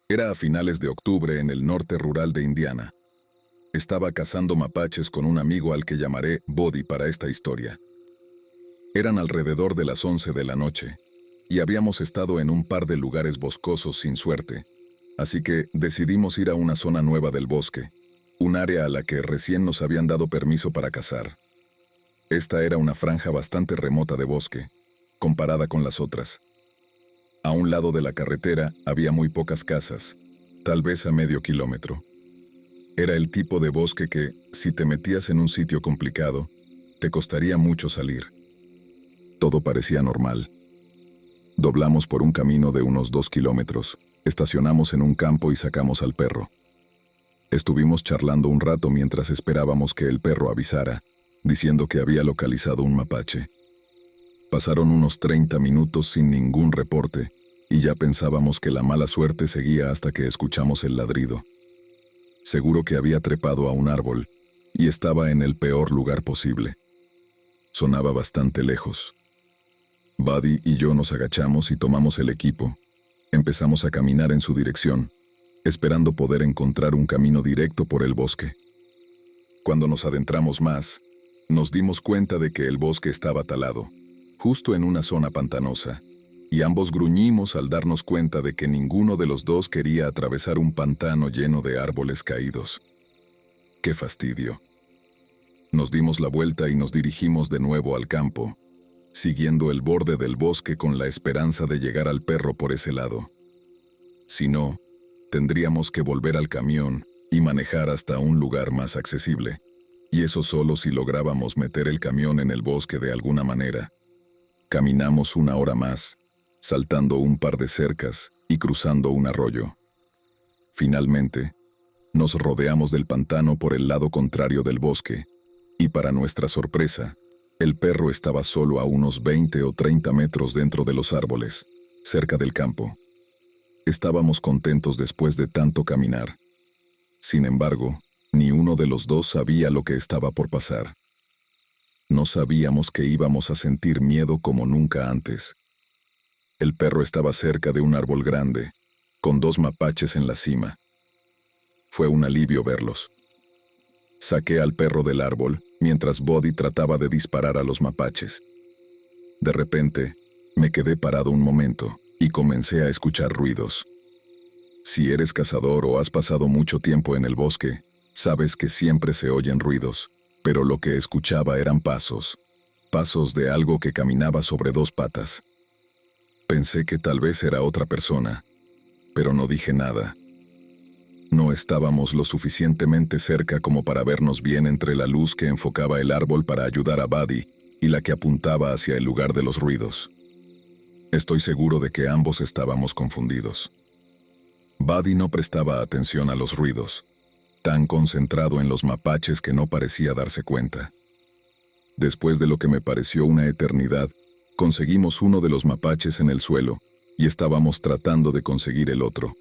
Era a finales de octubre en el norte rural de Indiana. Estaba cazando mapaches con un amigo al que llamaré Buddy para esta historia. Eran alrededor de las 11 de la noche, y habíamos estado en un par de lugares boscosos sin suerte, así que decidimos ir a una zona nueva del bosque, un área a la que recién nos habían dado permiso para cazar. Esta era una franja bastante remota de bosque, comparada con las otras. A un lado de la carretera había muy pocas casas, tal vez a medio kilómetro. Era el tipo de bosque que, si te metías en un sitio complicado, te costaría mucho salir. Todo parecía normal. Doblamos por un camino de unos 2 kilómetros, estacionamos en un campo y sacamos al perro. Estuvimos charlando un rato mientras esperábamos que el perro avisara, diciendo que había localizado un mapache. Pasaron unos 30 minutos sin ningún reporte, y ya pensábamos que la mala suerte seguía hasta que escuchamos el ladrido. Seguro que había trepado a un árbol, y estaba en el peor lugar posible. Sonaba bastante lejos. Buddy y yo nos agachamos y tomamos el equipo. Empezamos a caminar en su dirección, esperando poder encontrar un camino directo por el bosque. Cuando nos adentramos más, nos dimos cuenta de que el bosque estaba talado, justo en una zona pantanosa, y ambos gruñimos al darnos cuenta de que ninguno de los dos quería atravesar un pantano lleno de árboles caídos. ¡Qué fastidio! Nos dimos la vuelta y nos dirigimos de nuevo al campo, siguiendo el borde del bosque con la esperanza de llegar al perro por ese lado. Si no, tendríamos que volver al camión y manejar hasta un lugar más accesible, y eso solo si lográbamos meter el camión en el bosque de alguna manera. Caminamos una hora más, saltando un par de cercas y cruzando un arroyo. Finalmente, nos rodeamos del pantano por el lado contrario del bosque, y para nuestra sorpresa, el perro estaba solo a unos 20 o 30 metros dentro de los árboles, cerca del campo. Estábamos contentos después de tanto caminar. Sin embargo, ni uno de los dos sabía lo que estaba por pasar. No sabíamos que íbamos a sentir miedo como nunca antes. El perro estaba cerca de un árbol grande, con 2 mapaches en la cima. Fue un alivio verlos. Saqué al perro del árbol, mientras Buddy trataba de disparar a los mapaches. De repente, me quedé parado un momento, y comencé a escuchar ruidos. Si eres cazador o has pasado mucho tiempo en el bosque, sabes que siempre se oyen ruidos, pero lo que escuchaba eran pasos de algo que caminaba sobre 2 patas. Pensé que tal vez era otra persona, pero no dije nada. No estábamos lo suficientemente cerca como para vernos bien entre la luz que enfocaba el árbol para ayudar a Buddy y la que apuntaba hacia el lugar de los ruidos. Estoy seguro de que ambos estábamos confundidos. Buddy no prestaba atención a los ruidos, tan concentrado en los mapaches que no parecía darse cuenta. Después de lo que me pareció una eternidad, conseguimos uno de los mapaches en el suelo y estábamos tratando de conseguir el otro.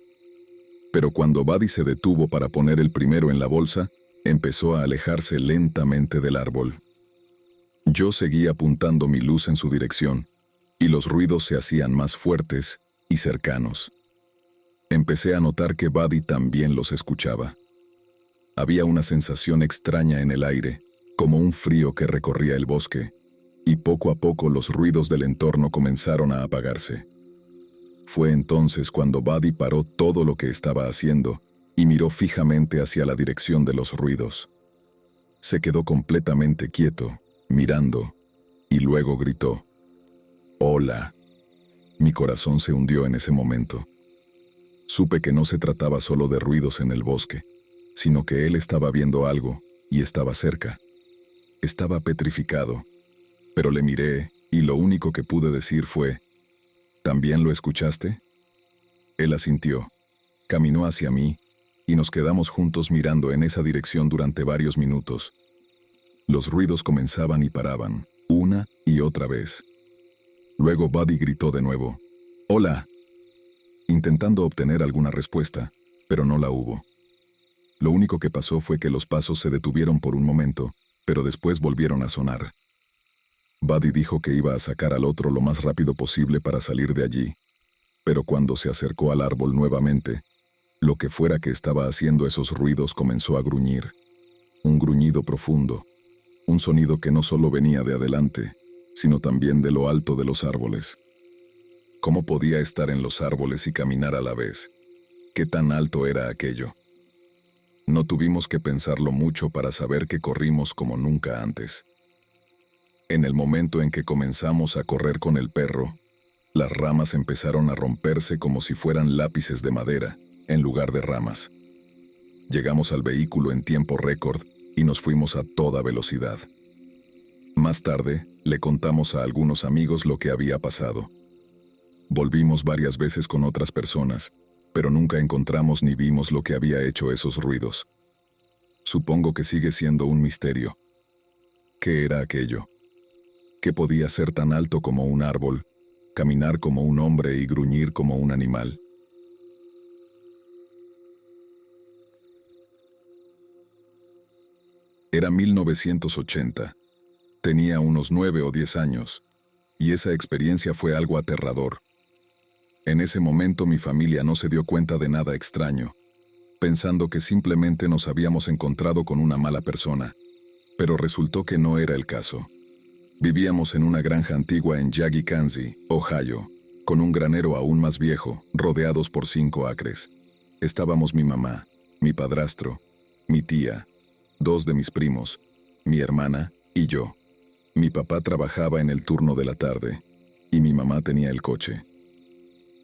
Pero cuando Buddy se detuvo para poner el primero en la bolsa, empezó a alejarse lentamente del árbol. Yo seguí apuntando mi luz en su dirección, y los ruidos se hacían más fuertes y cercanos. Empecé a notar que Buddy también los escuchaba. Había una sensación extraña en el aire, como un frío que recorría el bosque, y poco a poco los ruidos del entorno comenzaron a apagarse. Fue entonces cuando Buddy paró todo lo que estaba haciendo y miró fijamente hacia la dirección de los ruidos. Se quedó completamente quieto, mirando, y luego gritó: «¡Hola!». Mi corazón se hundió en ese momento. Supe que no se trataba solo de ruidos en el bosque, sino que él estaba viendo algo y estaba cerca. Estaba petrificado, pero le miré y lo único que pude decir fue: «¿También lo escuchaste?». Él asintió, caminó hacia mí y nos quedamos juntos mirando en esa dirección durante varios minutos. Los ruidos comenzaban y paraban, una y otra vez. Luego Buddy gritó de nuevo: «¡Hola!», intentando obtener alguna respuesta, pero no la hubo. Lo único que pasó fue que los pasos se detuvieron por un momento, pero después volvieron a sonar. Buddy dijo que iba a sacar al otro lo más rápido posible para salir de allí, pero cuando se acercó al árbol nuevamente, Lo que fuera que estaba haciendo esos ruidos comenzó a gruñir. Un gruñido profundo, un sonido que no solo venía de adelante, sino también de lo alto de los árboles. ¿Cómo podía estar en los árboles y caminar a la vez? ¿Qué tan alto era aquello? No tuvimos que pensarlo mucho para saber que corrimos como nunca antes. En el momento en que comenzamos a correr con el perro, las ramas empezaron a romperse como si fueran lápices de madera, en lugar de ramas. Llegamos al vehículo en tiempo récord y nos fuimos a toda velocidad. Más tarde, le contamos a algunos amigos lo que había pasado. Volvimos varias veces con otras personas, pero nunca encontramos ni vimos lo que había hecho esos ruidos. Supongo que sigue siendo un misterio. ¿Qué era aquello? ¿Qué podía ser tan alto como un árbol, caminar como un hombre y gruñir como un animal? Era 1980. Tenía unos 9 o 10 años, y esa experiencia fue algo aterrador. En ese momento mi familia no se dio cuenta de nada extraño, pensando que simplemente nos habíamos encontrado con una mala persona, pero resultó que no era el caso. Vivíamos en una granja antigua en Yagi, Kansas, Ohio, con un granero aún más viejo, rodeados por 5 acres. Estábamos mi mamá, mi padrastro, mi tía, 2 de mis primos, mi hermana y yo. Mi papá trabajaba en el turno de la tarde, y mi mamá tenía el coche.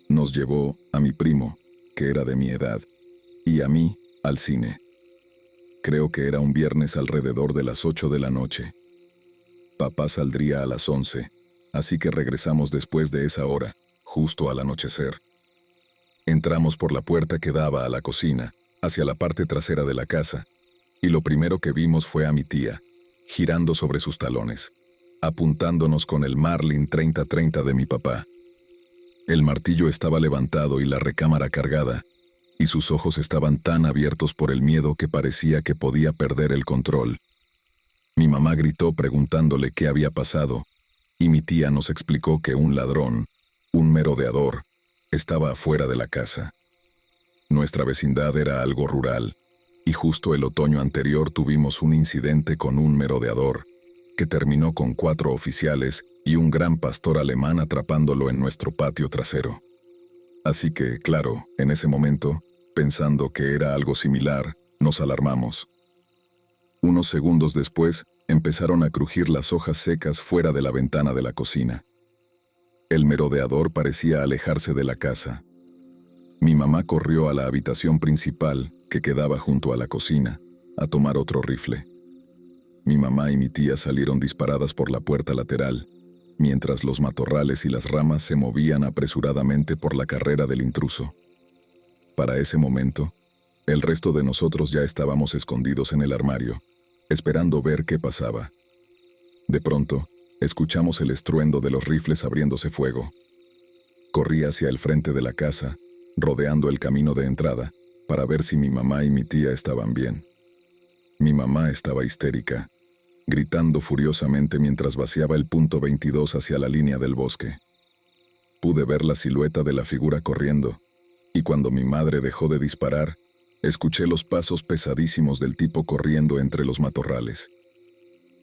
Nos llevó a mi primo, que era de mi edad, y a mí, al cine. Creo que era un viernes alrededor de las 8 de la noche. Papá saldría a las 11, así que regresamos después de esa hora, justo al anochecer. Entramos por la puerta que daba a la cocina, hacia la parte trasera de la casa, y lo primero que vimos fue a mi tía, girando sobre sus talones, apuntándonos con el Marlin 30-30 de mi papá. El martillo estaba levantado y la recámara cargada, y sus ojos estaban tan abiertos por el miedo que parecía que podía perder el control. Mi mamá gritó preguntándole qué había pasado, y mi tía nos explicó que un ladrón, un merodeador, estaba afuera de la casa. Nuestra vecindad era algo rural, y justo el otoño anterior tuvimos un incidente con un merodeador, que terminó con 4 oficiales y un gran pastor alemán atrapándolo en nuestro patio trasero. Así que, claro, en ese momento, pensando que era algo similar, nos alarmamos. Unos segundos después, empezaron a crujir las hojas secas fuera de la ventana de la cocina. El merodeador parecía alejarse de la casa. Mi mamá corrió a la habitación principal, que quedaba junto a la cocina, a tomar otro rifle. Mi mamá y mi tía salieron disparadas por la puerta lateral, mientras los matorrales y las ramas se movían apresuradamente por la carrera del intruso. Para ese momento, el resto de nosotros ya estábamos escondidos en el armario, esperando ver qué pasaba. De pronto, escuchamos el estruendo de los rifles abriéndose fuego. Corrí hacia el frente de la casa, rodeando el camino de entrada, para ver si mi mamá y mi tía estaban bien. Mi mamá estaba histérica, gritando furiosamente mientras vaciaba el punto 22 hacia la línea del bosque. Pude ver la silueta de la figura corriendo, y cuando mi madre dejó de disparar, escuché los pasos pesadísimos del tipo corriendo entre los matorrales.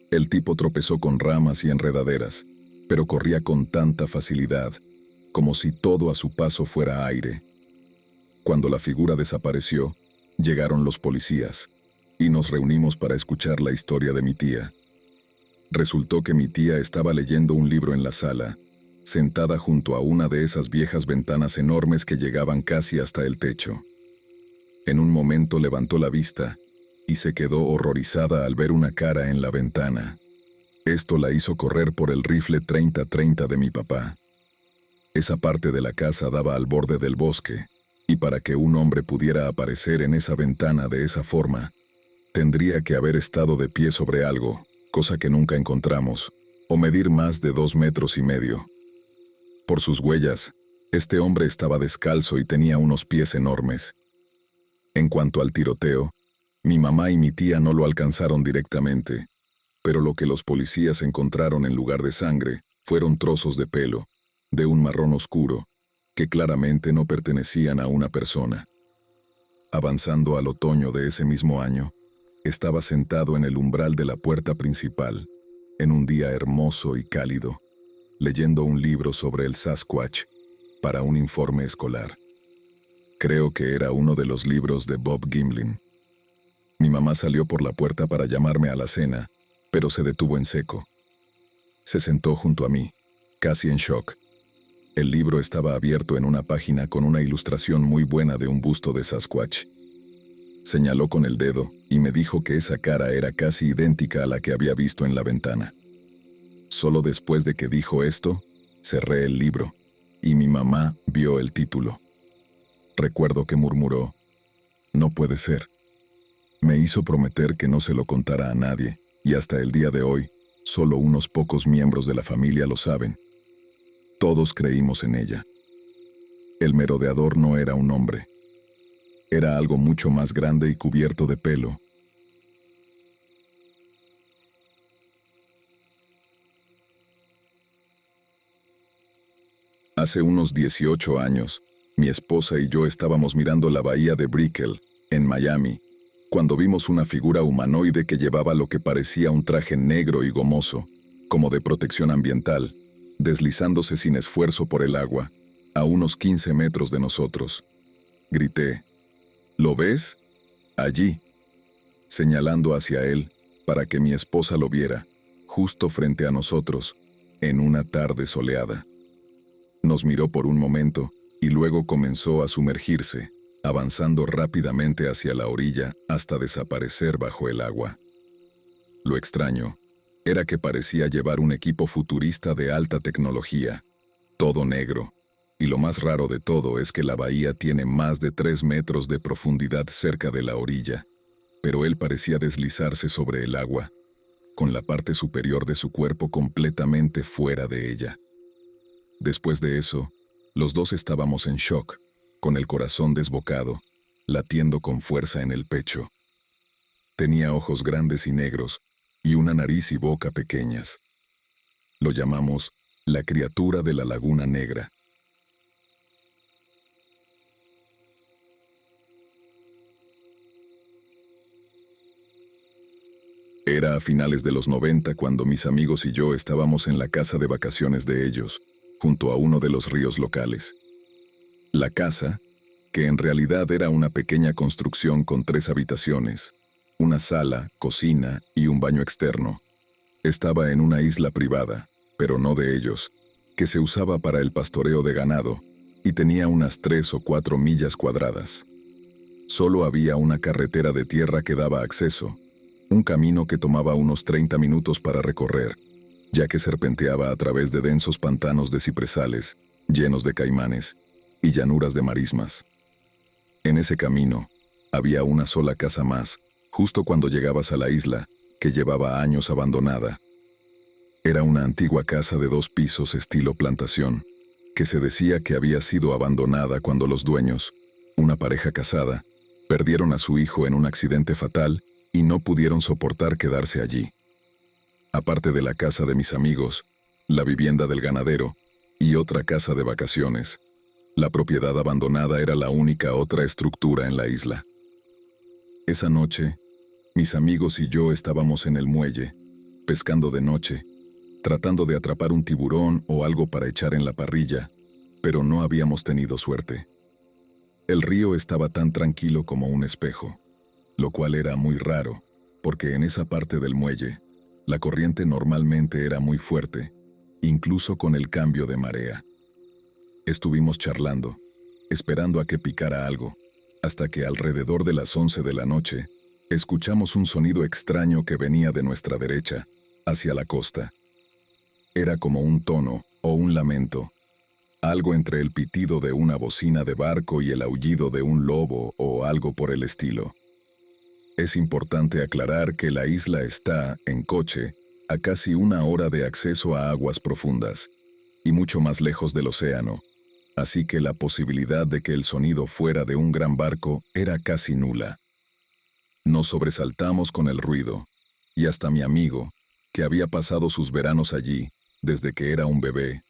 El tipo tropezó con ramas y enredaderas, pero corría con tanta facilidad, como si todo a su paso fuera aire. Cuando la figura desapareció, llegaron los policías, y nos reunimos para escuchar la historia de mi tía. Resultó que mi tía estaba leyendo un libro en la sala, sentada junto a una de esas viejas ventanas enormes que llegaban casi hasta el techo. En un momento levantó la vista, y se quedó horrorizada al ver una cara en la ventana. Esto la hizo correr por el rifle 30-30 de mi papá. Esa parte de la casa daba al borde del bosque, y para que un hombre pudiera aparecer en esa ventana de esa forma, tendría que haber estado de pie sobre algo, cosa que nunca encontramos, o medir más de 2,5 metros. Por sus huellas, este hombre estaba descalzo y tenía unos pies enormes. En cuanto al tiroteo, mi mamá y mi tía no lo alcanzaron directamente, pero lo que los policías encontraron en lugar de sangre fueron trozos de pelo, de un marrón oscuro, que claramente no pertenecían a una persona. Avanzando al otoño de ese mismo año, estaba sentado en el umbral de la puerta principal, en un día hermoso y cálido, leyendo un libro sobre el Sasquatch para un informe escolar. Creo que era uno de los libros de Bob Gimlin. Mi mamá salió por la puerta para llamarme a la cena, pero se detuvo en seco. Se sentó junto a mí, casi en shock. El libro estaba abierto en una página con una ilustración muy buena de un busto de Sasquatch. Señaló con el dedo y me dijo que esa cara era casi idéntica a la que había visto en la ventana. Solo después de que dijo esto, cerré el libro, y mi mamá vio el título. Recuerdo que murmuró: «No puede ser». Me hizo prometer que no se lo contara a nadie, y hasta el día de hoy, solo unos pocos miembros de la familia lo saben. Todos creímos en ella. El merodeador no era un hombre. Era algo mucho más grande y cubierto de pelo. Hace unos 18 años, mi esposa y yo estábamos mirando la bahía de Brickell, en Miami, cuando vimos una figura humanoide que llevaba lo que parecía un traje negro y gomoso, como de protección ambiental, deslizándose sin esfuerzo por el agua, a unos 15 metros de nosotros. Grité: «¿Lo ves? Allí», señalando hacia él para que mi esposa lo viera, justo frente a nosotros, en una tarde soleada. Nos miró por un momento y luego comenzó a sumergirse, avanzando rápidamente hacia la orilla hasta desaparecer bajo el agua. Lo extraño era que parecía llevar un equipo futurista de alta tecnología, todo negro, y lo más raro de todo es que la bahía tiene más de 3 metros de profundidad cerca de la orilla, pero él parecía deslizarse sobre el agua, con la parte superior de su cuerpo completamente fuera de ella. Después de eso, los dos estábamos en shock, con el corazón desbocado, latiendo con fuerza en el pecho. Tenía ojos grandes y negros, y una nariz y boca pequeñas. Lo llamamos la criatura de la Laguna Negra. Era a finales de los 90 cuando mis amigos y yo estábamos en la casa de vacaciones de ellos, junto a uno de los ríos locales. La casa, que en realidad era una pequeña construcción con 3 habitaciones, una sala, cocina y un baño externo, estaba en una isla privada, pero no de ellos, que se usaba para el pastoreo de ganado, y tenía unas 3 o 4 millas cuadradas. Solo había una carretera de tierra que daba acceso, un camino que tomaba unos 30 minutos para recorrer, ya que serpenteaba a través de densos pantanos de cipresales, llenos de caimanes, y llanuras de marismas. En ese camino, había una sola casa más, justo cuando llegabas a la isla, que llevaba años abandonada. Era una antigua casa de 2 pisos estilo plantación, que se decía que había sido abandonada cuando los dueños, una pareja casada, perdieron a su hijo en un accidente fatal y no pudieron soportar quedarse allí. Aparte de la casa de mis amigos, la vivienda del ganadero y otra casa de vacaciones, la propiedad abandonada era la única otra estructura en la isla. Esa noche, mis amigos y yo estábamos en el muelle, pescando de noche, tratando de atrapar un tiburón o algo para echar en la parrilla, pero no habíamos tenido suerte. El río estaba tan tranquilo como un espejo, lo cual era muy raro, porque en esa parte del muelle, la corriente normalmente era muy fuerte, incluso con el cambio de marea. Estuvimos charlando, esperando a que picara algo, hasta que alrededor de las 11 de la noche, escuchamos un sonido extraño que venía de nuestra derecha, hacia la costa. Era como un tono o un lamento, algo entre el pitido de una bocina de barco y el aullido de un lobo o algo por el estilo. Es importante aclarar que la isla está, en coche, a casi 1 hora de acceso a aguas profundas, y mucho más lejos del océano, así que la posibilidad de que el sonido fuera de un gran barco era casi nula. Nos sobresaltamos con el ruido, y hasta mi amigo, que había pasado sus veranos allí, desde que era un bebé,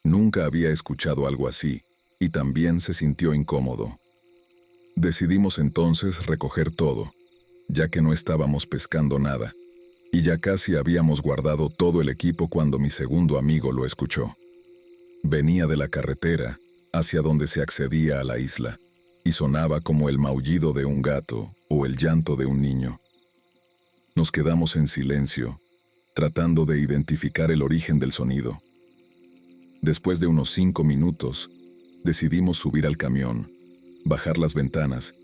nunca había escuchado algo así, y también se sintió incómodo. Decidimos entonces recoger todo, ya que no estábamos pescando nada, y ya casi habíamos guardado todo el equipo cuando mi segundo amigo lo escuchó. Venía de la carretera, hacia donde se accedía a la isla, y sonaba como el maullido de un gato o el llanto de un niño. Nos quedamos en silencio, tratando de identificar el origen del sonido. Después de unos 5 minutos, decidimos subir al camión, bajar las ventanas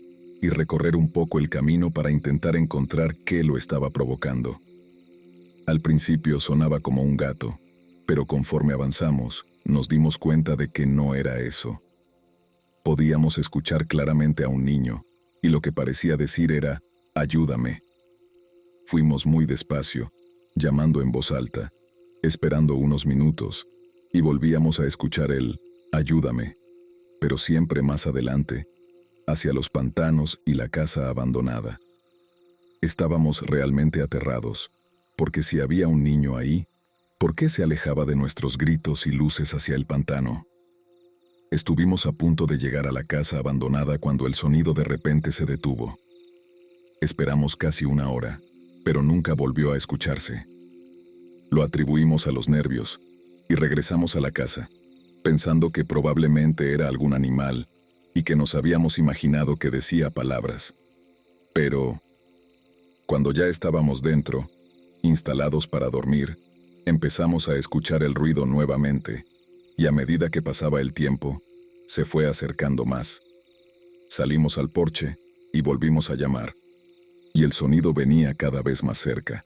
y recorrer un poco el camino para intentar encontrar qué lo estaba provocando. Al principio sonaba como un gato, pero conforme avanzamos, nos dimos cuenta de que no era eso. Podíamos escuchar claramente a un niño, y lo que parecía decir era, «Ayúdame». Fuimos muy despacio, llamando en voz alta, esperando unos minutos, y volvíamos a escuchar el «Ayúdame», pero siempre más adelante, hacia los pantanos y la casa abandonada. Estábamos realmente aterrados, porque si había un niño ahí, ¿por qué se alejaba de nuestros gritos y luces hacia el pantano? Estuvimos a punto de llegar a la casa abandonada cuando el sonido de repente se detuvo. Esperamos casi 1 hora, pero nunca volvió a escucharse. Lo atribuimos a los nervios, y regresamos a la casa, pensando que probablemente era algún animal, y que nos habíamos imaginado que decía palabras. Pero, cuando ya estábamos dentro, instalados para dormir, empezamos a escuchar el ruido nuevamente, y a medida que pasaba el tiempo, se fue acercando más. Salimos al porche y volvimos a llamar, y el sonido venía cada vez más cerca.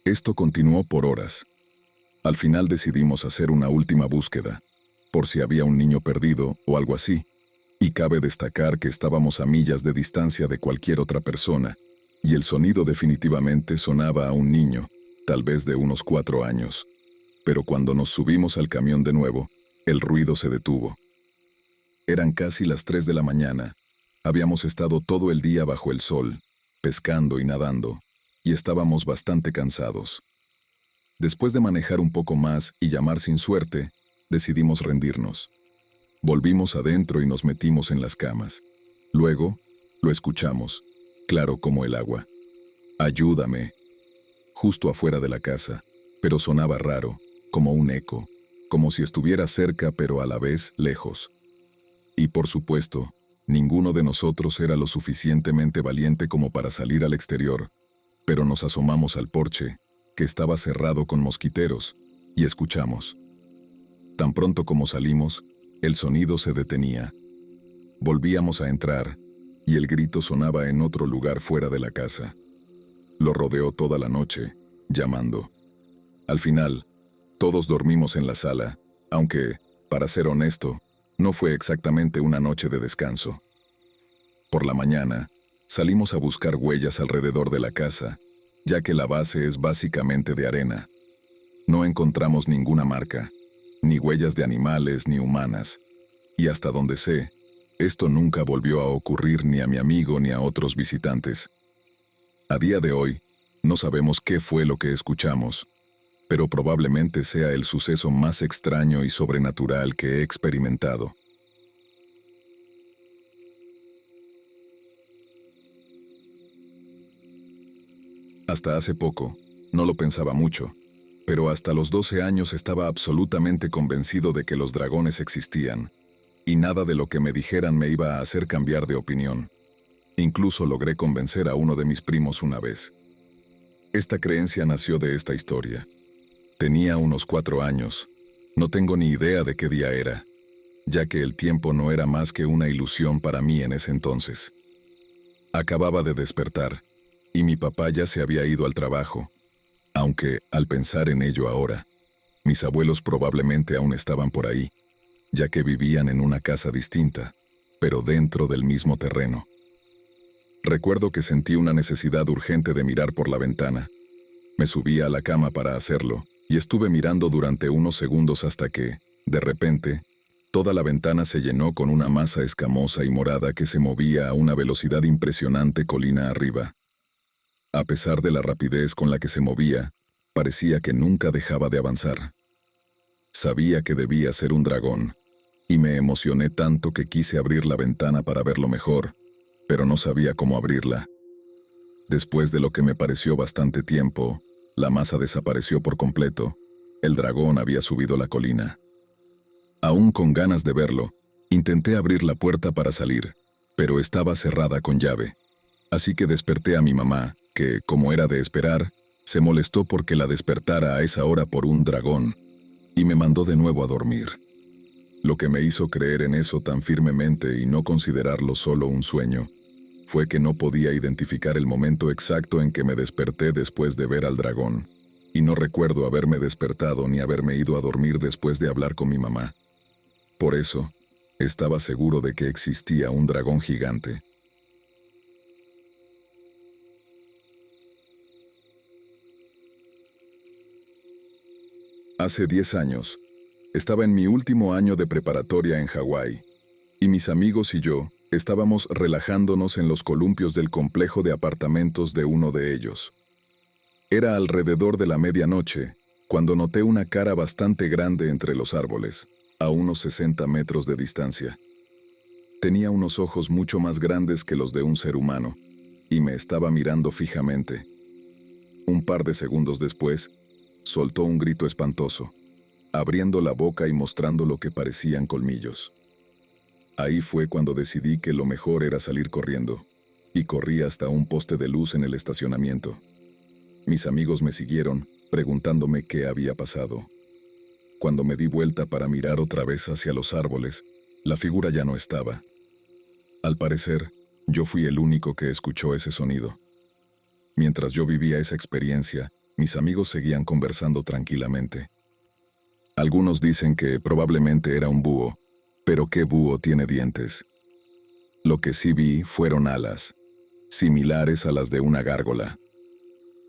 Esto continuó por horas. Al final decidimos hacer una última búsqueda, por si había un niño perdido o algo así, y cabe destacar que estábamos a millas de distancia de cualquier otra persona, y el sonido definitivamente sonaba a un niño, tal vez de unos 4 años. Pero cuando nos subimos al camión de nuevo, el ruido se detuvo. Eran casi las 3 de la mañana. Habíamos estado todo el día bajo el sol, pescando y nadando, y estábamos bastante cansados. Después de manejar un poco más y llamar sin suerte, decidimos rendirnos. Volvimos adentro y nos metimos en las camas. Luego, lo escuchamos, claro como el agua. «Ayúdame», justo afuera de la casa, pero sonaba raro, como un eco, como si estuviera cerca pero a la vez lejos. Y por supuesto, ninguno de nosotros era lo suficientemente valiente como para salir al exterior, pero nos asomamos al porche, que estaba cerrado con mosquiteros, y escuchamos. Tan pronto como salimos, el sonido se detenía. Volvíamos a entrar, y el grito sonaba en otro lugar fuera de la casa. Lo rodeó toda la noche, llamando. Al final, todos dormimos en la sala, aunque, para ser honesto, no fue exactamente una noche de descanso. Por la mañana, salimos a buscar huellas alrededor de la casa, ya que la base es básicamente de arena. No encontramos ninguna marca, ni huellas de animales ni humanas, y hasta donde sé, esto nunca volvió a ocurrir ni a mi amigo ni a otros visitantes. A día de hoy, no sabemos qué fue lo que escuchamos, pero probablemente sea el suceso más extraño y sobrenatural que he experimentado. Hasta hace poco, no lo pensaba mucho, pero hasta los 12 años estaba absolutamente convencido de que los dragones existían, y nada de lo que me dijeran me iba a hacer cambiar de opinión. Incluso logré convencer a uno de mis primos una vez. Esta creencia nació de esta historia. Tenía unos 4 años. No tengo ni idea de qué día era, ya que el tiempo no era más que una ilusión para mí en ese entonces. Acababa de despertar, y mi papá ya se había ido al trabajo, aunque, al pensar en ello ahora, mis abuelos probablemente aún estaban por ahí, ya que vivían en una casa distinta, pero dentro del mismo terreno. Recuerdo que sentí una necesidad urgente de mirar por la ventana. Me subí a la cama para hacerlo, y estuve mirando durante unos segundos hasta que, de repente, toda la ventana se llenó con una masa escamosa y morada que se movía a una velocidad impresionante colina arriba. A pesar de la rapidez con la que se movía, parecía que nunca dejaba de avanzar. Sabía que debía ser un dragón, y me emocioné tanto que quise abrir la ventana para verlo mejor, pero no sabía cómo abrirla. Después de lo que me pareció bastante tiempo, la masa desapareció por completo. El dragón había subido la colina. Aún con ganas de verlo, intenté abrir la puerta para salir, pero estaba cerrada con llave. Así que desperté a mi mamá, que, como era de esperar, se molestó porque la despertara a esa hora por un dragón, y me mandó de nuevo a dormir. Lo que me hizo creer en eso tan firmemente y no considerarlo solo un sueño, fue que no podía identificar el momento exacto en que me desperté después de ver al dragón, y no recuerdo haberme despertado ni haberme ido a dormir después de hablar con mi mamá. Por eso, estaba seguro de que existía un dragón gigante. Hace 10 años, estaba en mi último año de preparatoria en Hawái, y mis amigos y yo estábamos relajándonos en los columpios del complejo de apartamentos de uno de ellos. Era alrededor de la medianoche, cuando noté una cara bastante grande entre los árboles, a unos 60 metros de distancia. Tenía unos ojos mucho más grandes que los de un ser humano, y me estaba mirando fijamente. Un par de segundos después, soltó un grito espantoso, abriendo la boca y mostrando lo que parecían colmillos. Ahí fue cuando decidí que lo mejor era salir corriendo, y corrí hasta un poste de luz en el estacionamiento. Mis amigos me siguieron, preguntándome qué había pasado. Cuando me di vuelta para mirar otra vez hacia los árboles, la figura ya no estaba. Al parecer, yo fui el único que escuchó ese sonido. Mientras yo vivía esa experiencia, mis amigos seguían conversando tranquilamente. Algunos dicen que probablemente era un búho, pero ¿qué búho tiene dientes? Lo que sí vi fueron alas, similares a las de una gárgola.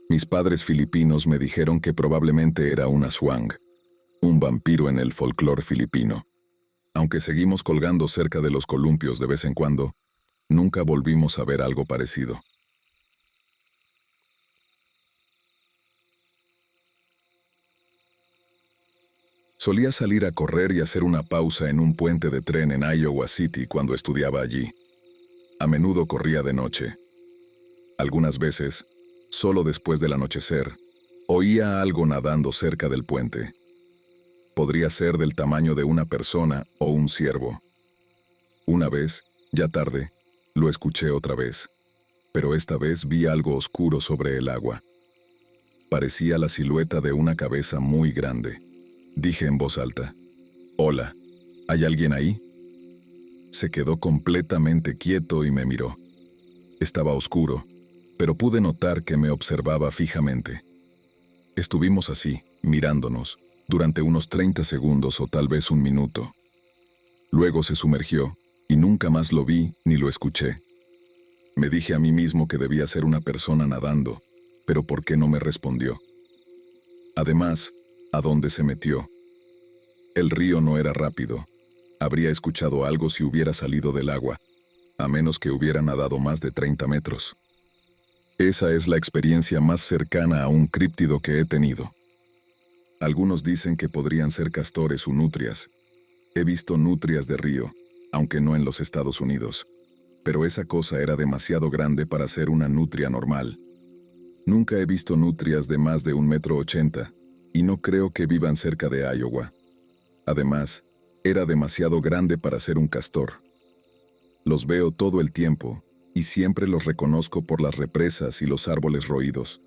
Mis padres filipinos me dijeron que probablemente era un aswang, un vampiro en el folclore filipino. Aunque seguimos colgando cerca de los columpios de vez en cuando, nunca volvimos a ver algo parecido. Solía salir a correr y hacer una pausa en un puente de tren en Iowa City cuando estudiaba allí. A menudo corría de noche. Algunas veces, solo después del anochecer, oía algo nadando cerca del puente. Podría ser del tamaño de una persona o un ciervo. Una vez, ya tarde, lo escuché otra vez, pero esta vez vi algo oscuro sobre el agua. Parecía la silueta de una cabeza muy grande. Dije en voz alta: «Hola, ¿hay alguien ahí?». Se quedó completamente quieto y me miró. Estaba oscuro, pero pude notar que me observaba fijamente. Estuvimos así, mirándonos, durante unos 30 segundos o tal vez un minuto. Luego se sumergió, y nunca más lo vi ni lo escuché. Me dije a mí mismo que debía ser una persona nadando, pero ¿por qué no me respondió? Además, ¿a dónde se metió? El río no era rápido. Habría escuchado algo si hubiera salido del agua, a menos que hubiera nadado más de 30 metros. Esa es la experiencia más cercana a un críptido que he tenido. Algunos dicen que podrían ser castores o nutrias. He visto nutrias de río, aunque no en los Estados Unidos, pero esa cosa era demasiado grande para ser una nutria normal. Nunca he visto nutrias de más de 1,80 m, y no creo que vivan cerca de Iowa. Además, era demasiado grande para ser un castor. Los veo todo el tiempo, y siempre los reconozco por las represas y los árboles roídos.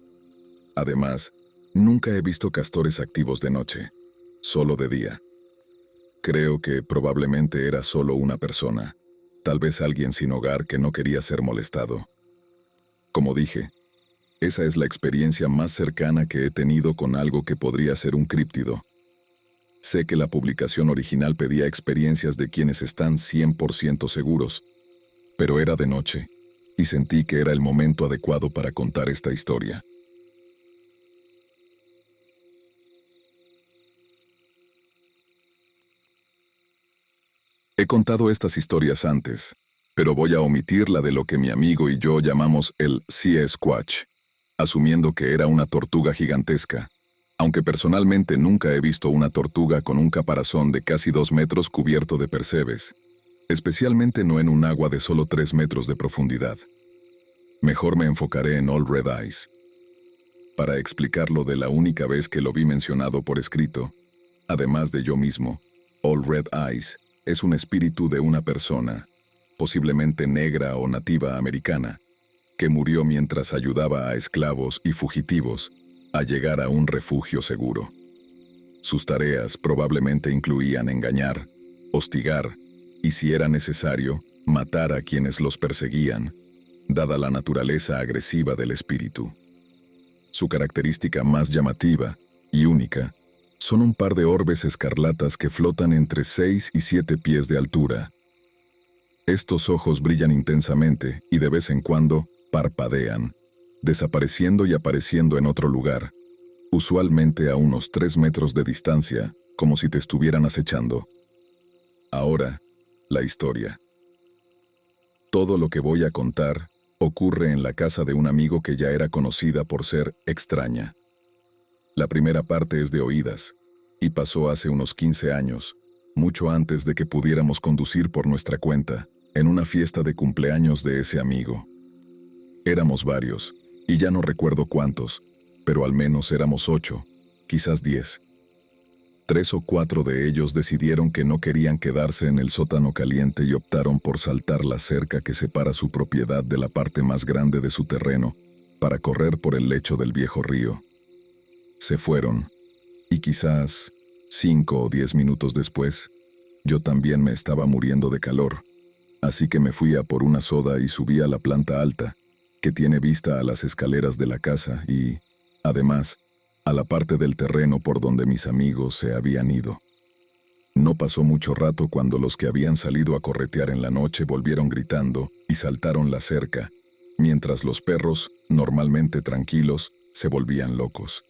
Además, nunca he visto castores activos de noche, solo de día. Creo que probablemente era solo una persona, tal vez alguien sin hogar que no quería ser molestado. Como dije, esa es la experiencia más cercana que he tenido con algo que podría ser un críptido. Sé que la publicación original pedía experiencias de quienes están 100% seguros, pero era de noche, y sentí que era el momento adecuado para contar esta historia. He contado estas historias antes, pero voy a omitir la de lo que mi amigo y yo llamamos el Sea Squatch, asumiendo que era una tortuga gigantesca. Aunque personalmente nunca he visto una tortuga con un caparazón de casi 2 metros cubierto de percebes, especialmente no en un agua de solo 3 metros de profundidad. Mejor me enfocaré en All Red Eyes. Para explicarlo de la única vez que lo vi mencionado por escrito, además de yo mismo, All Red Eyes es un espíritu de una persona, posiblemente negra o nativa americana, que murió mientras ayudaba a esclavos y fugitivos a llegar a un refugio seguro. Sus tareas probablemente incluían engañar, hostigar y, si era necesario, matar a quienes los perseguían, dada la naturaleza agresiva del espíritu. Su característica más llamativa y única son un par de orbes escarlatas que flotan entre 6 y 7 pies de altura. Estos ojos brillan intensamente y de vez en cuando parpadean, desapareciendo y apareciendo en otro lugar, usualmente a unos 3 metros de distancia, como si te estuvieran acechando. Ahora, la historia. Todo lo que voy a contar ocurre en la casa de un amigo que ya era conocida por ser extraña. La primera parte es de oídas, y pasó hace unos 15 años, mucho antes de que pudiéramos conducir por nuestra cuenta, en una fiesta de cumpleaños de ese amigo. Éramos varios, y ya no recuerdo cuántos, pero al menos éramos 8, quizás 10. 3 o 4 de ellos decidieron que no querían quedarse en el sótano caliente y optaron por saltar la cerca que separa su propiedad de la parte más grande de su terreno para correr por el lecho del viejo río. Se fueron, y quizás 5 o 10 minutos después, yo también me estaba muriendo de calor, así que me fui a por una soda y subí a la planta alta, que tiene vista a las escaleras de la casa y, además, a la parte del terreno por donde mis amigos se habían ido. No pasó mucho rato cuando los que habían salido a corretear en la noche volvieron gritando y saltaron la cerca, mientras los perros, normalmente tranquilos, se volvían locos.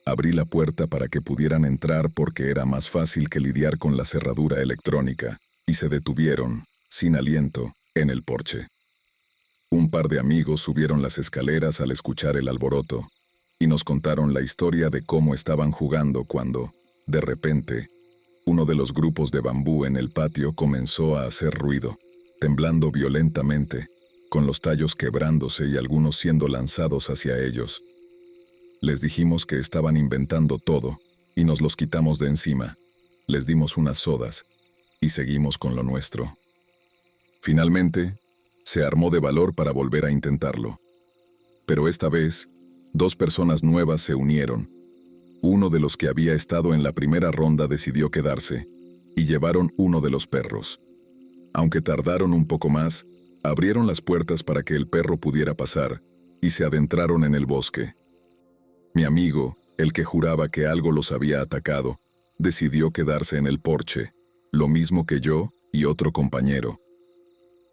Abrí la puerta para que pudieran entrar porque era más fácil que lidiar con la cerradura electrónica, y se detuvieron, sin aliento, en el porche. Un par de amigos subieron las escaleras al escuchar el alboroto, y nos contaron la historia de cómo estaban jugando cuando, de repente, uno de los grupos de bambú en el patio comenzó a hacer ruido, temblando violentamente, con los tallos quebrándose y algunos siendo lanzados hacia ellos. Les dijimos que estaban inventando todo, y nos los quitamos de encima. Les dimos unas sodas, y seguimos con lo nuestro. Finalmente, se armó de valor para volver a intentarlo. Pero esta vez, 2 personas nuevas se unieron. Uno de los que había estado en la primera ronda decidió quedarse, y llevaron uno de los perros. Aunque tardaron un poco más, abrieron las puertas para que el perro pudiera pasar, y se adentraron en el bosque. Mi amigo, el que juraba que algo los había atacado, decidió quedarse en el porche, lo mismo que yo y otro compañero.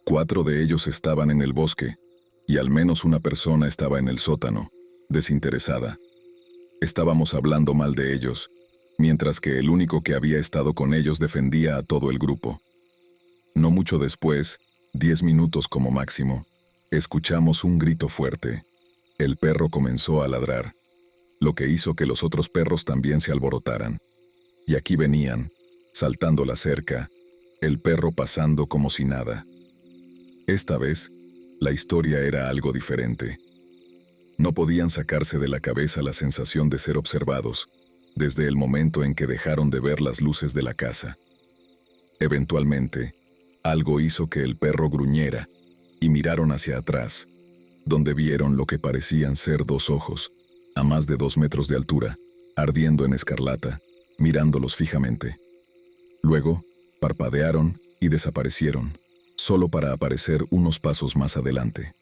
4 de ellos estaban en el bosque, y al menos una persona estaba en el sótano, desinteresada. Estábamos hablando mal de ellos, mientras que el único que había estado con ellos defendía a todo el grupo. No mucho después, 10 minutos como máximo, escuchamos un grito fuerte. El perro comenzó a ladrar, lo que hizo que los otros perros también se alborotaran. Y aquí venían, saltando la cerca, el perro pasando como si nada. Esta vez, la historia era algo diferente. No podían sacarse de la cabeza la sensación de ser observados, desde el momento en que dejaron de ver las luces de la casa. Eventualmente, algo hizo que el perro gruñera, y miraron hacia atrás, donde vieron lo que parecían ser 2 ojos, a más de 2 metros de altura, ardiendo en escarlata, mirándolos fijamente. Luego, parpadearon y desaparecieron, solo para aparecer unos pasos más adelante.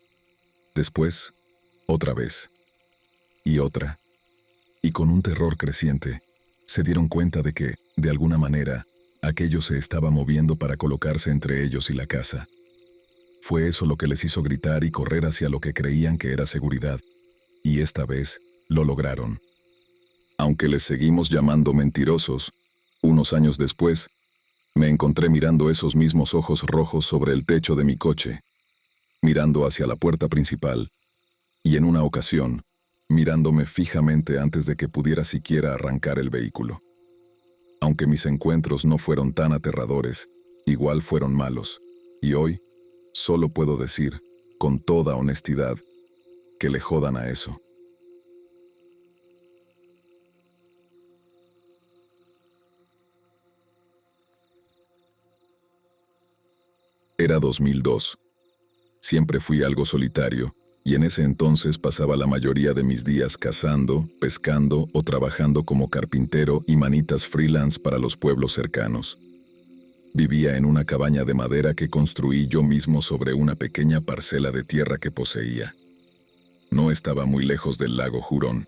Después, otra vez, y otra, y con un terror creciente, se dieron cuenta de que, de alguna manera, aquello se estaba moviendo para colocarse entre ellos y la casa. Fue eso lo que les hizo gritar y correr hacia lo que creían que era seguridad, y esta vez lo lograron. Aunque les seguimos llamando mentirosos, unos años después, me encontré mirando esos mismos ojos rojos sobre el techo de mi coche, mirando hacia la puerta principal, y en una ocasión, mirándome fijamente antes de que pudiera siquiera arrancar el vehículo. Aunque mis encuentros no fueron tan aterradores, igual fueron malos, y hoy solo puedo decir, con toda honestidad, que le jodan a eso. Era 2002. Siempre fui algo solitario, y en ese entonces pasaba la mayoría de mis días cazando, pescando o trabajando como carpintero y manitas freelance para los pueblos cercanos. Vivía en una cabaña de madera que construí yo mismo sobre una pequeña parcela de tierra que poseía. No estaba muy lejos del lago Hurón.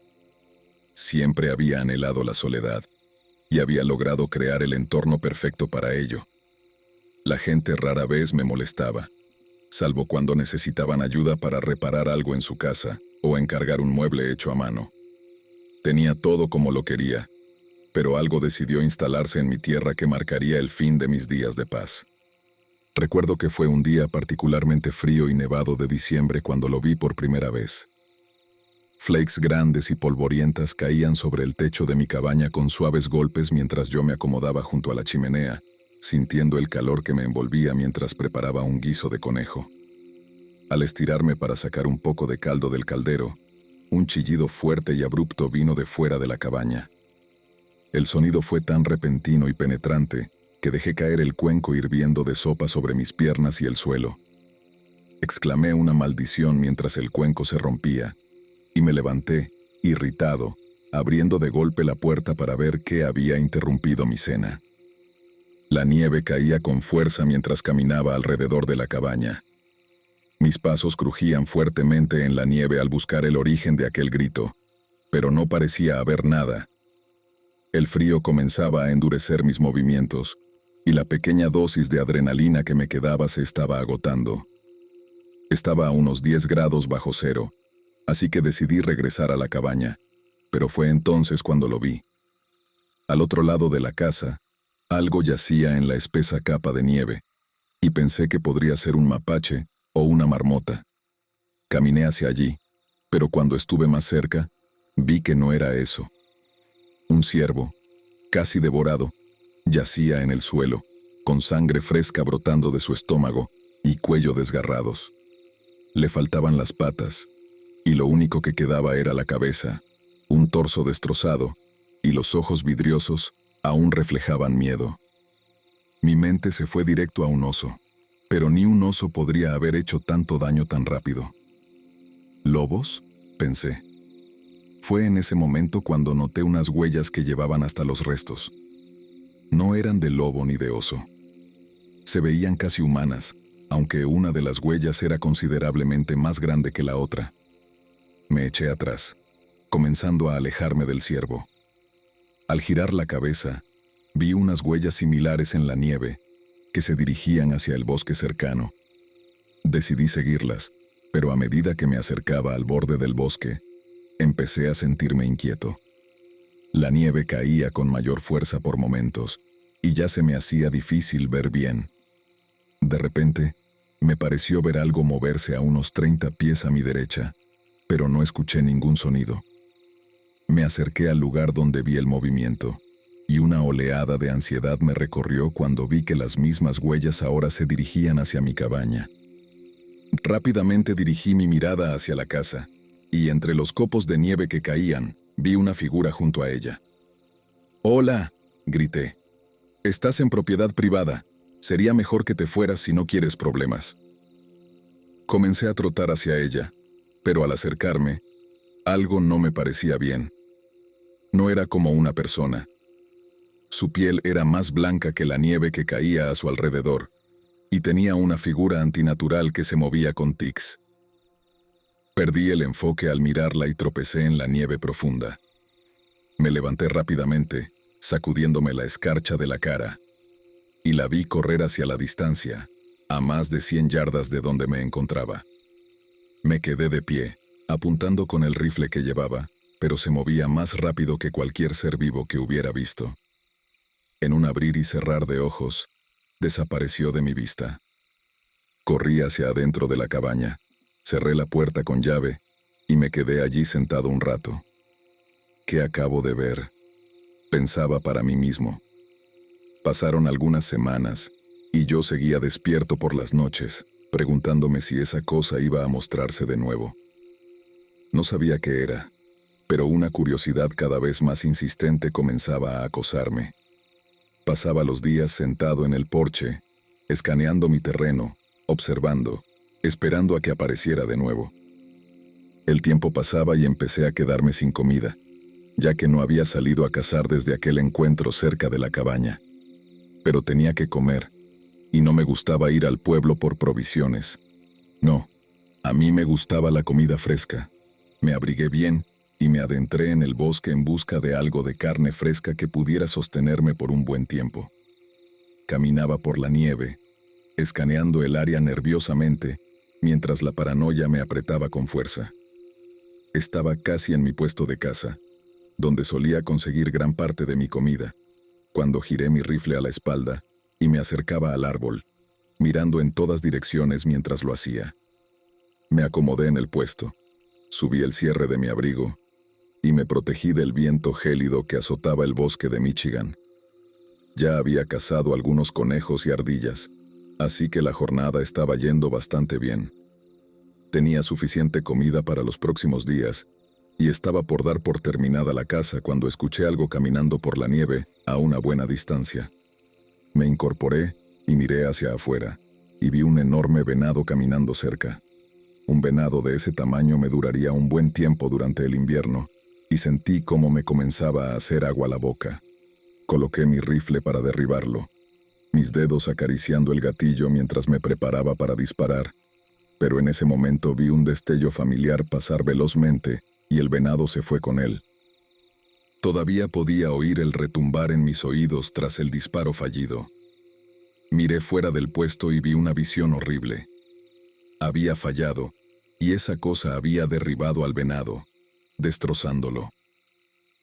Siempre había anhelado la soledad, y había logrado crear el entorno perfecto para ello. La gente rara vez me molestaba, salvo cuando necesitaban ayuda para reparar algo en su casa o encargar un mueble hecho a mano. Tenía todo como lo quería, pero algo decidió instalarse en mi tierra que marcaría el fin de mis días de paz. Recuerdo que fue un día particularmente frío y nevado de diciembre cuando lo vi por primera vez. Flakes grandes y polvorientas caían sobre el techo de mi cabaña con suaves golpes mientras yo me acomodaba junto a la chimenea, sintiendo el calor que me envolvía mientras preparaba un guiso de conejo. Al estirarme para sacar un poco de caldo del caldero, un chillido fuerte y abrupto vino de fuera de la cabaña. El sonido fue tan repentino y penetrante que dejé caer el cuenco hirviendo de sopa sobre mis piernas y el suelo. Exclamé una maldición mientras el cuenco se rompía, y me levanté, irritado, abriendo de golpe la puerta para ver qué había interrumpido mi cena. La nieve caía con fuerza mientras caminaba alrededor de la cabaña. Mis pasos crujían fuertemente en la nieve al buscar el origen de aquel grito, pero no parecía haber nada. El frío comenzaba a endurecer mis movimientos, y la pequeña dosis de adrenalina que me quedaba se estaba agotando. Estaba a unos 10 grados bajo cero, así que decidí regresar a la cabaña, pero fue entonces cuando lo vi. Al otro lado de la casa, algo yacía en la espesa capa de nieve, y pensé que podría ser un mapache o una marmota. Caminé hacia allí, pero cuando estuve más cerca, vi que no era eso. Un ciervo, casi devorado, yacía en el suelo, con sangre fresca brotando de su estómago y cuello desgarrados. Le faltaban las patas, y lo único que quedaba era la cabeza, un torso destrozado, y los ojos vidriosos aún reflejaban miedo. Mi mente se fue directo a un oso, pero ni un oso podría haber hecho tanto daño tan rápido. ¿Lobos?, pensé. Fue en ese momento cuando noté unas huellas que llevaban hasta los restos. No eran de lobo ni de oso. Se veían casi humanas, aunque una de las huellas era considerablemente más grande que la otra. Me eché atrás, comenzando a alejarme del ciervo. Al girar la cabeza, vi unas huellas similares en la nieve, que se dirigían hacia el bosque cercano. Decidí seguirlas, pero a medida que me acercaba al borde del bosque, empecé a sentirme inquieto. La nieve caía con mayor fuerza por momentos, y ya se me hacía difícil ver bien. De repente, me pareció ver algo moverse a unos 30 pies a mi derecha, pero no escuché ningún sonido. Me acerqué al lugar donde vi el movimiento, y una oleada de ansiedad me recorrió cuando vi que las mismas huellas ahora se dirigían hacia mi cabaña. Rápidamente dirigí mi mirada hacia la casa, y entre los copos de nieve que caían, vi una figura junto a ella. «¡Hola!», grité. «Estás en propiedad privada. Sería mejor que te fueras si no quieres problemas». Comencé a trotar hacia ella, pero al acercarme, algo no me parecía bien. No era como una persona. Su piel era más blanca que la nieve que caía a su alrededor, y tenía una figura antinatural que se movía con tics. Perdí el enfoque al mirarla y tropecé en la nieve profunda. Me levanté rápidamente, sacudiéndome la escarcha de la cara, y la vi correr hacia la distancia, a más de 100 yardas de donde me encontraba. Me quedé de pie, apuntando con el rifle que llevaba, pero se movía más rápido que cualquier ser vivo que hubiera visto. En un abrir y cerrar de ojos, desapareció de mi vista. Corrí hacia adentro de la cabaña, cerré la puerta con llave y me quedé allí sentado un rato. ¿Qué acabo de ver?, pensaba para mí mismo. Pasaron algunas semanas, y yo seguía despierto por las noches, preguntándome si esa cosa iba a mostrarse de nuevo. No sabía qué era, pero una curiosidad cada vez más insistente comenzaba a acosarme. Pasaba los días sentado en el porche, escaneando mi terreno, observando, esperando a que apareciera de nuevo. El tiempo pasaba y empecé a quedarme sin comida, ya que no había salido a cazar desde aquel encuentro cerca de la cabaña. Pero tenía que comer, y no me gustaba ir al pueblo por provisiones. No, a mí me gustaba la comida fresca. Me abrigué bien y me adentré en el bosque en busca de algo de carne fresca que pudiera sostenerme por un buen tiempo. Caminaba por la nieve, escaneando el área nerviosamente, mientras la paranoia me apretaba con fuerza. Estaba casi en mi puesto de caza, donde solía conseguir gran parte de mi comida, cuando giré mi rifle a la espalda y me acercaba al árbol, mirando en todas direcciones mientras lo hacía. Me acomodé en el puesto, subí el cierre de mi abrigo y me protegí del viento gélido que azotaba el bosque de Michigan. Ya había cazado algunos conejos y ardillas, así que la jornada estaba yendo bastante bien. Tenía suficiente comida para los próximos días y estaba por dar por terminada la caza cuando escuché algo caminando por la nieve a una buena distancia. Me incorporé y miré hacia afuera, y vi un enorme venado caminando cerca. Un venado de ese tamaño me duraría un buen tiempo durante el invierno, y sentí cómo me comenzaba a hacer agua la boca. Coloqué mi rifle para derribarlo, mis dedos acariciando el gatillo mientras me preparaba para disparar, pero en ese momento vi un destello familiar pasar velozmente y el venado se fue con él. Todavía podía oír el retumbar en mis oídos tras el disparo fallido. Miré fuera del puesto y vi una visión horrible. Había fallado, y esa cosa había derribado al venado, destrozándolo.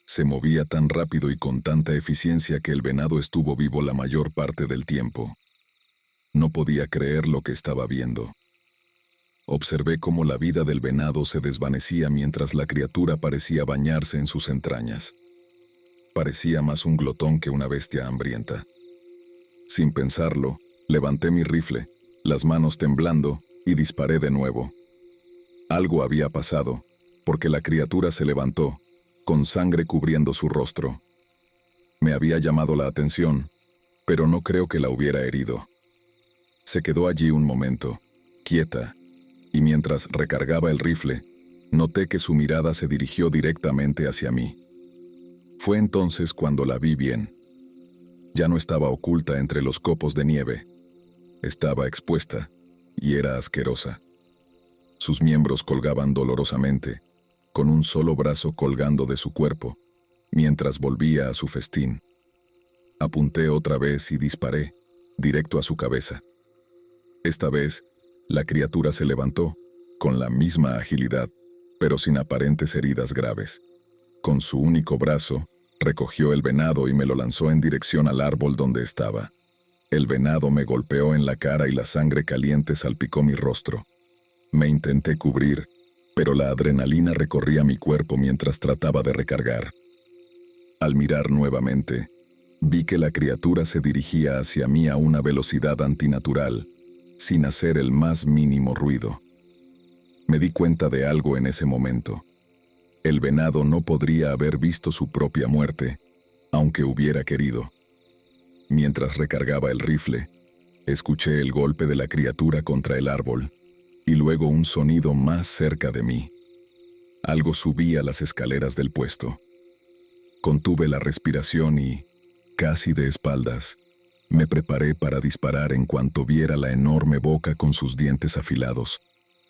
Se movía tan rápido y con tanta eficiencia que el venado estuvo vivo la mayor parte del tiempo. No podía creer lo que estaba viendo. Observé cómo la vida del venado se desvanecía mientras la criatura parecía bañarse en sus entrañas. Parecía más un glotón que una bestia hambrienta. Sin pensarlo, levanté mi rifle, las manos temblando, y disparé de nuevo. Algo había pasado, porque la criatura se levantó, con sangre cubriendo su rostro. Me había llamado la atención, pero no creo que la hubiera herido. Se quedó allí un momento, quieta, y mientras recargaba el rifle, noté que su mirada se dirigió directamente hacia mí. Fue entonces cuando la vi bien. Ya no estaba oculta entre los copos de nieve. Estaba expuesta, y era asquerosa. Sus miembros colgaban dolorosamente, con un solo brazo colgando de su cuerpo, mientras volvía a su festín. Apunté otra vez y disparé, directo a su cabeza. Esta vez, la criatura se levantó, con la misma agilidad, pero sin aparentes heridas graves. Con su único brazo, recogió el venado y me lo lanzó en dirección al árbol donde estaba. El venado me golpeó en la cara y la sangre caliente salpicó mi rostro. Me intenté cubrir, pero la adrenalina recorría mi cuerpo mientras trataba de recargar. Al mirar nuevamente, vi que la criatura se dirigía hacia mí a una velocidad antinatural, sin hacer el más mínimo ruido. Me di cuenta de algo en ese momento. El venado no podría haber visto su propia muerte, aunque hubiera querido. Mientras recargaba el rifle, escuché el golpe de la criatura contra el árbol, y luego un sonido más cerca de mí. Algo subía las escaleras del puesto. Contuve la respiración y, casi de espaldas, me preparé para disparar en cuanto viera la enorme boca con sus dientes afilados,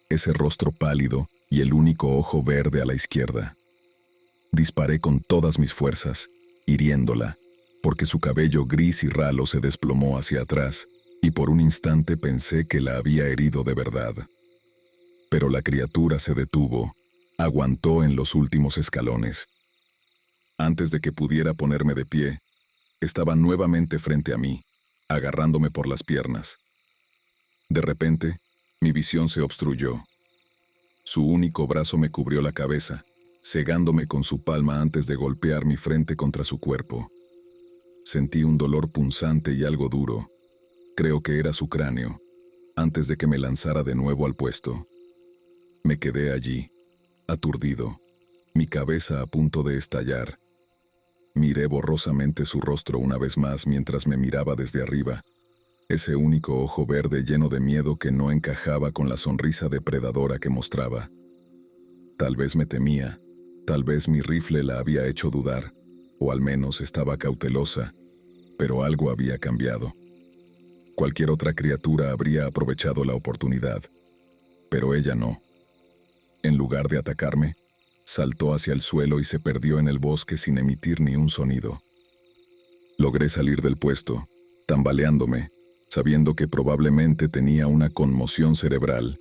ese rostro pálido y el único ojo verde a la izquierda. Disparé con todas mis fuerzas, hiriéndola, porque su cabello gris y ralo se desplomó hacia atrás, y por un instante pensé que la había herido de verdad. Pero la criatura se detuvo, aguantó en los últimos escalones. Antes de que pudiera ponerme de pie, estaba nuevamente frente a mí, agarrándome por las piernas. De repente, mi visión se obstruyó. Su único brazo me cubrió la cabeza, cegándome con su palma antes de golpear mi frente contra su cuerpo. Sentí un dolor punzante y algo duro. Creo que era su cráneo, antes de que me lanzara de nuevo al puesto. Me quedé allí, aturdido, mi cabeza a punto de estallar. Miré borrosamente su rostro una vez más mientras me miraba desde arriba, ese único ojo verde lleno de miedo que no encajaba con la sonrisa depredadora que mostraba. Tal vez me temía, tal vez mi rifle la había hecho dudar, o al menos estaba cautelosa, pero algo había cambiado. Cualquier otra criatura habría aprovechado la oportunidad, pero ella no. En lugar de atacarme, saltó hacia el suelo y se perdió en el bosque sin emitir ni un sonido. Logré salir del puesto, tambaleándome, sabiendo que probablemente tenía una conmoción cerebral.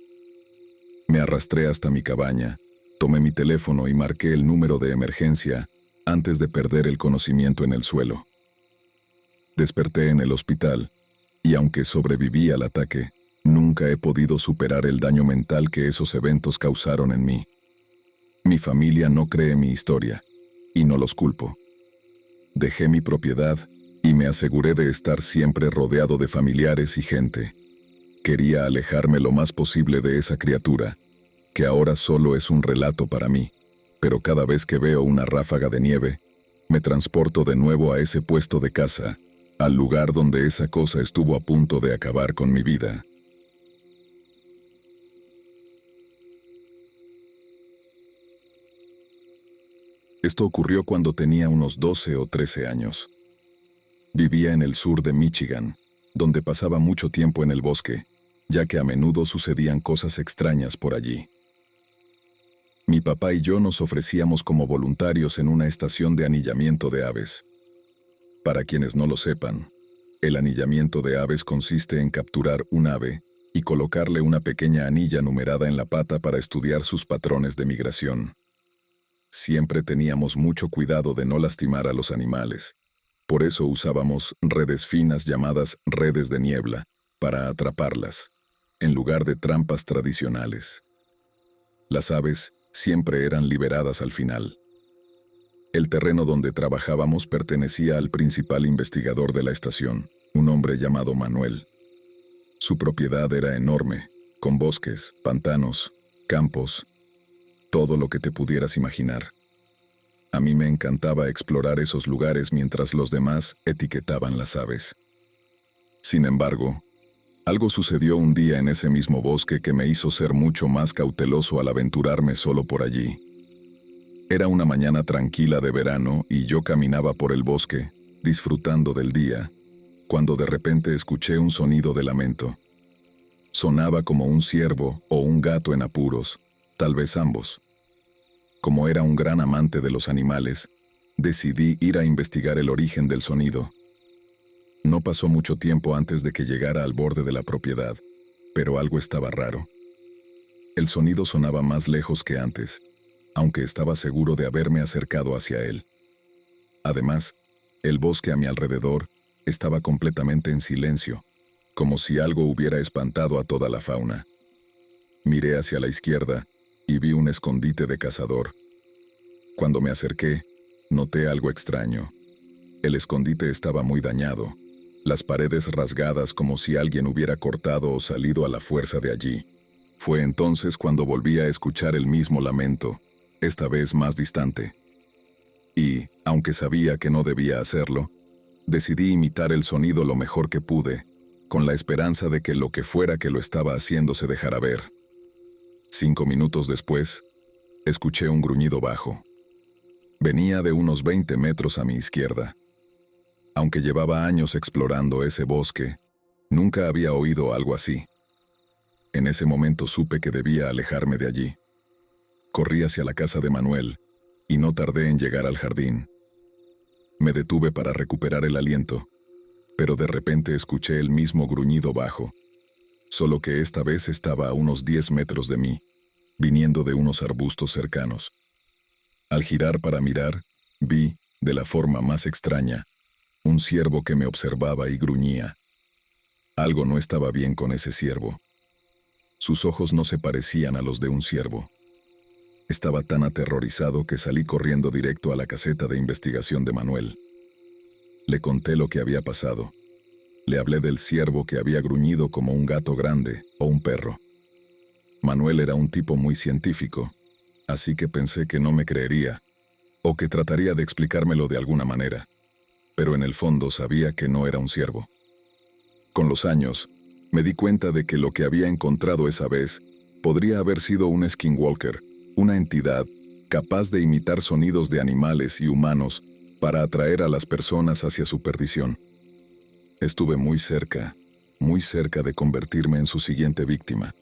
Me arrastré hasta mi cabaña, tomé mi teléfono y marqué el número de emergencia antes de perder el conocimiento en el suelo. Desperté en el hospital, y aunque sobreviví al ataque, nunca he podido superar el daño mental que esos eventos causaron en mí. Mi familia no cree mi historia, y no los culpo. Dejé mi propiedad y me aseguré de estar siempre rodeado de familiares y gente. Quería alejarme lo más posible de esa criatura, que ahora solo es un relato para mí, pero cada vez que veo una ráfaga de nieve, me transporto de nuevo a ese puesto de caza, al lugar donde esa cosa estuvo a punto de acabar con mi vida. Esto ocurrió cuando tenía unos 12 o 13 años. Vivía en el sur de Michigan, donde pasaba mucho tiempo en el bosque, ya que a menudo sucedían cosas extrañas por allí. Mi papá y yo nos ofrecíamos como voluntarios en una estación de anillamiento de aves. Para quienes no lo sepan, el anillamiento de aves consiste en capturar un ave y colocarle una pequeña anilla numerada en la pata para estudiar sus patrones de migración. Siempre teníamos mucho cuidado de no lastimar a los animales. Por eso usábamos redes finas llamadas redes de niebla para atraparlas, en lugar de trampas tradicionales. Las aves siempre eran liberadas al final. El terreno donde trabajábamos pertenecía al principal investigador de la estación, un hombre llamado Manuel. Su propiedad era enorme, con bosques, pantanos, campos, todo lo que te pudieras imaginar. A mí me encantaba explorar esos lugares mientras los demás etiquetaban las aves. Sin embargo, algo sucedió un día en ese mismo bosque que me hizo ser mucho más cauteloso al aventurarme solo por allí. Era una mañana tranquila de verano y yo caminaba por el bosque, disfrutando del día, cuando de repente escuché un sonido de lamento. Sonaba como un ciervo o un gato en apuros, tal vez ambos. Como era un gran amante de los animales, decidí ir a investigar el origen del sonido. No pasó mucho tiempo antes de que llegara al borde de la propiedad, pero algo estaba raro. El sonido sonaba más lejos que antes, aunque estaba seguro de haberme acercado hacia él. Además, el bosque a mi alrededor estaba completamente en silencio, como si algo hubiera espantado a toda la fauna. Miré hacia la izquierda y vi un escondite de cazador. Cuando me acerqué, noté algo extraño. El escondite estaba muy dañado, las paredes rasgadas como si alguien hubiera cortado o salido a la fuerza de allí. Fue entonces cuando volví a escuchar el mismo lamento, esta vez más distante. Y, aunque sabía que no debía hacerlo, decidí imitar el sonido lo mejor que pude, con la esperanza de que lo que fuera que lo estaba haciendo se dejara ver. 5 minutos después, escuché un gruñido bajo. Venía de unos 20 metros a mi izquierda. Aunque llevaba años explorando ese bosque, nunca había oído algo así. En ese momento supe que debía alejarme de allí. Corrí hacia la casa de Manuel, y no tardé en llegar al jardín. Me detuve para recuperar el aliento, pero de repente escuché el mismo gruñido bajo, solo que esta vez estaba a unos 10 metros de mí, viniendo de unos arbustos cercanos. Al girar para mirar, vi, de la forma más extraña, un ciervo que me observaba y gruñía. Algo no estaba bien con ese ciervo. Sus ojos no se parecían a los de un ciervo. Estaba tan aterrorizado que salí corriendo directo a la caseta de investigación de Manuel. Le conté lo que había pasado. Le hablé del ciervo que había gruñido como un gato grande o un perro. Manuel era un tipo muy científico, así que pensé que no me creería, o que trataría de explicármelo de alguna manera, pero en el fondo sabía que no era un ciervo. Con los años, me di cuenta de que lo que había encontrado esa vez podría haber sido un skinwalker, una entidad capaz de imitar sonidos de animales y humanos para atraer a las personas hacia su perdición. Estuve muy cerca de convertirme en su siguiente víctima.